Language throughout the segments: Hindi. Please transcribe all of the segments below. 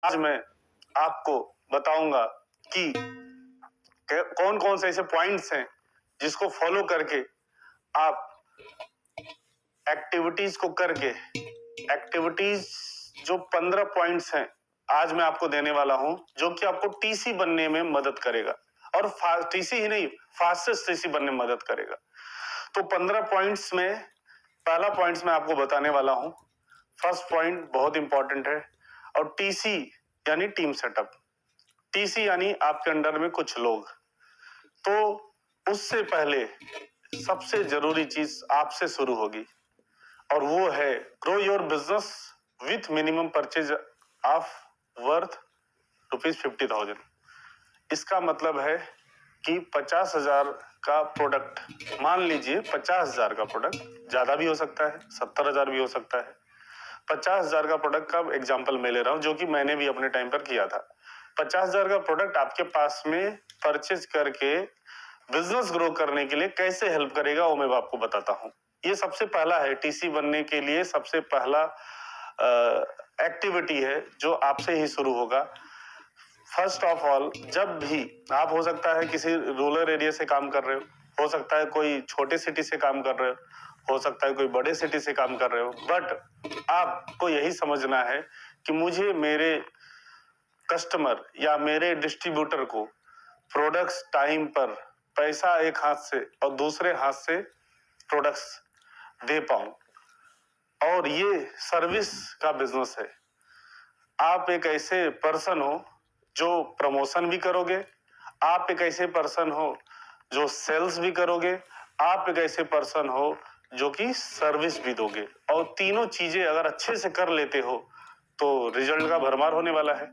आज मैं आपको बताऊंगा कि कौन कौन से ऐसे पॉइंट्स हैं जिसको फॉलो करके आप एक्टिविटीज को करके एक्टिविटीज जो 15 पॉइंट्स हैं आज मैं आपको देने वाला हूं, जो कि आपको टीसी बनने में मदद करेगा और टीसी ही नहीं, फास्टेस्ट टीसी बनने में मदद करेगा। तो 15 पॉइंट्स में पहला पॉइंट्स मैं आपको बताने वाला हूं। फर्स्ट पॉइंट बहुत इंपॉर्टेंट है, और टीसी यानी टीम सेटअप। टीसी यानी आपके अंडर में कुछ लोग। तो उससे पहले सबसे जरूरी चीज आपसे शुरू होगी, और वो है grow your business with minimum purchase of worth ₹50,000। इसका मतलब है कि 50,000 का प्रोडक्ट, मान लीजिए 50,000 का प्रोडक्ट, ज्यादा भी हो सकता है, 70,000 भी हो सकता है। 50,000 का प्रोडक्ट का एग्जांपल मैं ले रहा हूं, जो कि मैंने भी अपने टाइम पर किया था। 50,000 का प्रोडक्ट आपके पास में परचेज करके बिजनेस ग्रो करने के लिए कैसे हेल्प करेगा, वो मैं आपको बताता हूं। ये सबसे पहला है, टीसी बनने के लिए सबसे पहला एक्टिविटी है जो आपसे ही शुरू होगा। फर्स्ट ऑफ ऑल, जब भी आप, हो सकता है किसी रूरल एरिया से काम कर रहे हो सकता है कोई छोटे सिटी से काम कर रहे हो सकता है कोई बड़े सिटी से काम कर रहे हो, बट आपको यही समझना है कि मुझे मेरे कस्टमर या मेरे डिस्ट्रीब्यूटर को प्रोडक्ट्स टाइम पर, पैसा एक हाथ से और दूसरे हाथ से प्रोडक्ट्स दे पाऊं, और ये सर्विस का बिजनेस है। आप एक ऐसे पर्सन हो जो प्रमोशन भी करोगे, आप एक ऐसे पर्सन हो जो सेल्स भी करोगे, आप एक ऐसे पर्सन हो जो कि सर्विस भी दोगे, और तीनों चीजें अगर अच्छे से कर लेते हो तो रिजल्ट का भरमार होने वाला है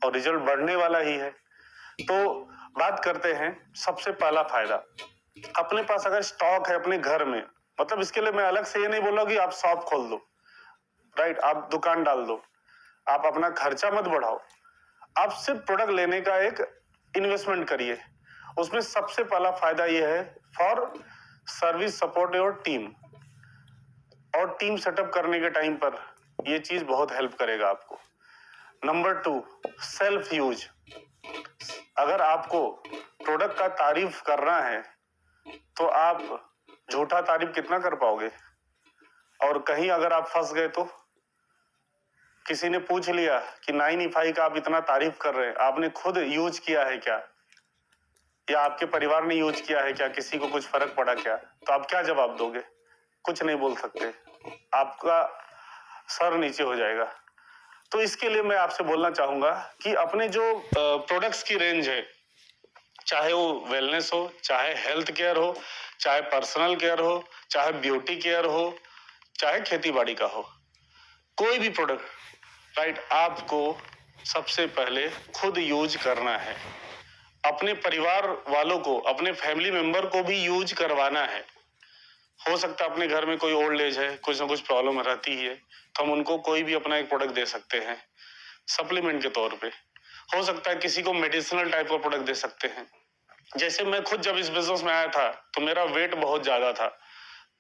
और रिजल्ट बढ़ने वाला ही है। तो बात करते हैं सबसे पहला फायदा। अपने पास अगर स्टॉक है अपने घर में, मतलब इसके लिए मैं अलग से ये नहीं बोल रहा कि आप शॉप खोल दो, राइट, आप दुकान डाल दो, आप अपना खर्चा मत बढ़ाओ, आप सिर्फ प्रोडक्ट लेने का एक इन्वेस्टमेंट करिए। उसमें सबसे पहला फायदा यह है for service support your team, और टीम सेटअप करने के टाइम पर यह चीज बहुत हेल्प करेगा आपको। Number 2, self use. अगर आपको प्रोडक्ट का तारीफ करना है तो आप झूठा तारीफ कितना कर पाओगे, और कहीं अगर आप फंस गए तो किसी ने पूछ लिया कि 9E5 का आप इतना तारीफ कर रहे हैं, आपने खुद यूज किया है क्या, या आपके परिवार ने यूज किया है क्या, किसी को कुछ फर्क पड़ा क्या, तो आप क्या जवाब दोगे? कुछ नहीं बोल सकते, आपका सर नीचे हो जाएगा। तो इसके लिए मैं आपसे बोलना चाहूंगा कि अपने जो प्रोडक्ट्स की रेंज है, चाहे वो वेलनेस हो, चाहे हेल्थ केयर हो, चाहे पर्सनल केयर हो, चाहे ब्यूटी केयर हो, चाहे खेती बाड़ी का हो, कोई भी प्रोडक्ट, राइट, आपको सबसे पहले खुद यूज करना है। अपने परिवार वालों को, अपने फैमिली मेंबर को भी यूज करवाना है। हो सकता है अपने घर में कोई ओल्ड एज है, कुछ ना कुछ प्रॉब्लम रहती है, तो हम उनको कोई भी अपना एक प्रोडक्ट दे सकते हैं सप्लीमेंट के तौर पे। हो सकता है किसी को मेडिसिनल टाइप का प्रोडक्ट दे सकते हैं। जैसे मैं खुद जब इस बिजनेस में आया था तो मेरा वेट बहुत ज्यादा था,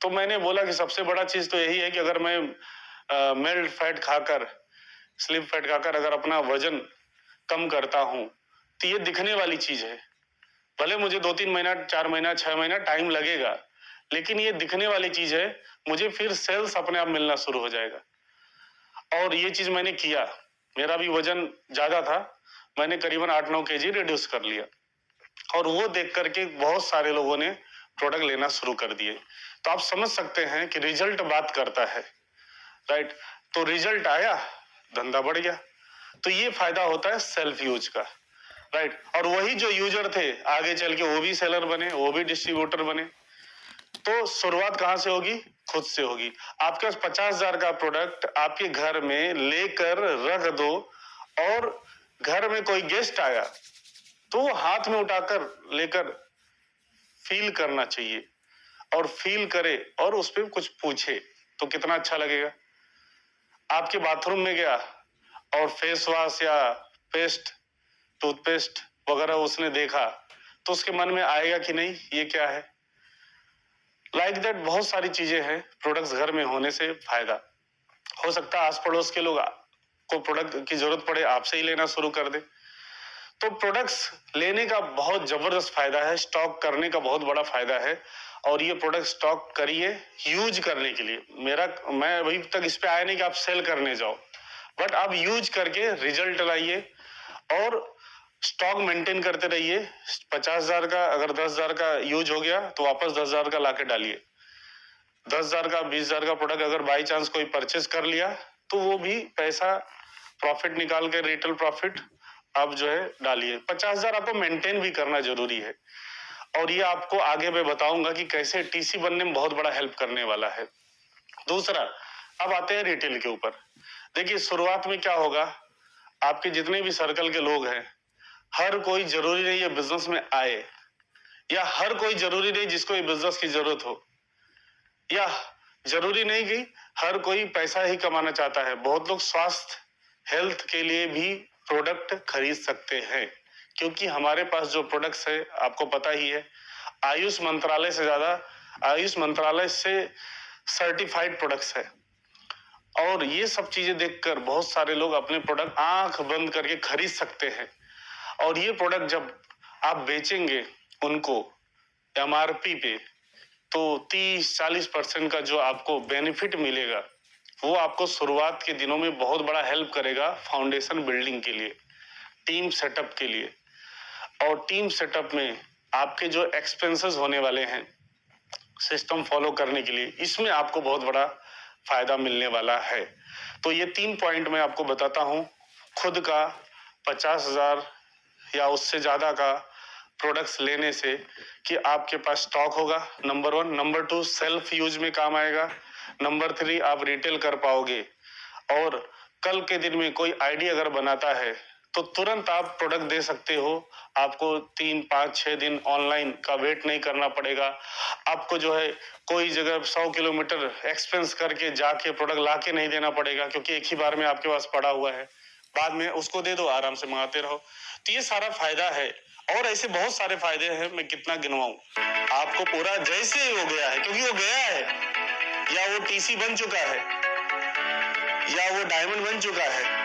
तो मैंने बोला कि सबसे बड़ा चीज तो यही है कि अगर मैं मिल्क फैट खाकर, स्लिम फैट खाकर अगर अपना वजन कम करता हूं तो ये दिखने वाली चीज है। भले मुझे 2-3 महीना, 4 महीना, 6 महीना टाइम लगेगा, लेकिन ये दिखने वाली चीज है, मुझे फिर सेल्स अपने आप मिलना शुरू हो जाएगा। और ये चीज मैंने किया, मेरा भी वजन ज्यादा था, मैंने करीबन 8-9 केजी रिड्यूस कर लिया, और वो देख करके बहुत सारे लोगों ने प्रोडक्ट लेना शुरू कर दिए। तो आप समझ सकते हैं कि रिजल्ट बात करता है, राइट। तो रिजल्ट आया, धंधा बढ़ गया। तो ये फायदा होता है सेल्फ यूज का, राइट। और वही जो यूजर थे आगे चल के वो भी सेलर बने, वो भी डिस्ट्रीब्यूटर बने। तो शुरुआत कहां से होगी? खुद से होगी। आपके पास 50,000 का प्रोडक्ट आपके घर में लेकर रख दो, और घर में कोई गेस्ट आया तो हाथ में उठाकर लेकर फील करना चाहिए, और फील करे और उस पर कुछ पूछे तो कितना अच्छा लगेगा। आपके बाथरूम में गया और फेस वॉश या पेस्ट, टूथपेस्ट वगैरह उसने देखा, तो उसके मन में आएगा कि नहीं ये क्या है। लाइक दैट बहुत सारी चीजें हैं, प्रोडक्ट्स घर में होने से फायदा हो सकता है। आस पड़ोस के लोग को प्रोडक्ट की जरूरत पड़े आपसे ही लेना शुरू कर दे। तो प्रोडक्ट्स लेने का बहुत जबरदस्त फायदा है, स्टॉक करने का बहुत बड़ा फायदा है। और ये प्रोडक्ट स्टॉक करिए यूज करने के लिए। मैं अभी तक इस पे आया नहीं कि आप सेल करने जाओ, बट आप यूज करके रिजल्ट लाइए और स्टॉक मेंटेन करते रहिए। 50,000 का अगर 10,000 का यूज हो गया तो वापस 10,000 का लाके डालिए। 10,000 का 20,000 का प्रोडक्ट अगर बाई चांस कोई परचेज कर लिया तो वो भी पैसा प्रॉफिट निकाल के रिटेल प्रॉफिट आप जो है डालिए। 50,000 आपको मेंटेन भी करना जरूरी है और ये आपको आगे मैं बताऊंगा कि कैसे टीसी बनने में बहुत बड़ा हेल्प करने वाला है। दूसरा, अब आते हैं रिटेल के ऊपर। देखिए शुरुआत में क्या होगा, आपके जितने भी सर्कल के लोग हैं, हर कोई जरूरी नहीं है बिजनेस में आए, या हर कोई जरूरी नहीं जिसको ये बिजनेस की जरूरत हो, या जरूरी नहीं कि हर कोई पैसा ही कमाना चाहता है। बहुत लोग स्वास्थ्य हेल्थ के लिए भी प्रोडक्ट खरीद सकते हैं, क्योंकि हमारे पास जो प्रोडक्ट्स है आपको पता ही है, आयुष मंत्रालय से ज्यादा आयुष मंत्रालय से सर्टिफाइड प्रोडक्ट्स है। और ये सब चीजें देखकर बहुत सारे लोग अपने प्रोडक्ट आंख बंद करके खरीद सकते हैं। और ये प्रोडक्ट जब आप बेचेंगे उनको एमआरपी पे, तो 30-40% का जो आपको बेनिफिट मिलेगा वो आपको शुरुआत के दिनों में बहुत बड़ा हेल्प करेगा फाउंडेशन बिल्डिंग के लिए, टीम सेटअप के लिए। और टीम सेटअप में आपके जो एक्सपेंसेस होने वाले हैं सिस्टम फॉलो करने के लिए, इसमें आपको बहुत बड़ा फायदा मिलने वाला है। तो ये 3 पॉइंट मैं आपको बताता हूँ। खुद का 50,000 या उससे ज्यादा का प्रोडक्ट्स लेने से कि आपके पास स्टॉक होगा, नंबर 1। नंबर 2, सेल्फ यूज में काम आएगा। नंबर 3, आप रिटेल कर पाओगे। और कल के दिन में कोई आईडी अगर बनाता है तो तुरंत आप प्रोडक्ट दे सकते हो। आपको 3, 5, 6 दिन ऑनलाइन का वेट नहीं करना पड़ेगा। आपको जो है कोई जगह 100 किलोमीटर एक्सपेंस करके जाके प्रोडक्ट लाके नहीं देना पड़ेगा, क्योंकि एक ही बार में आपके पास पड़ा हुआ है, बाद में उसको दे दो, आराम से मंगाते रहो। तो ये सारा फायदा है और ऐसे बहुत सारे फायदे हैं, मैं कितना गिनवाऊं आपको। पूरा जैसे हो गया है, क्योंकि वो गया है, या वो टीसी बन चुका है या वो डायमंड बन चुका है,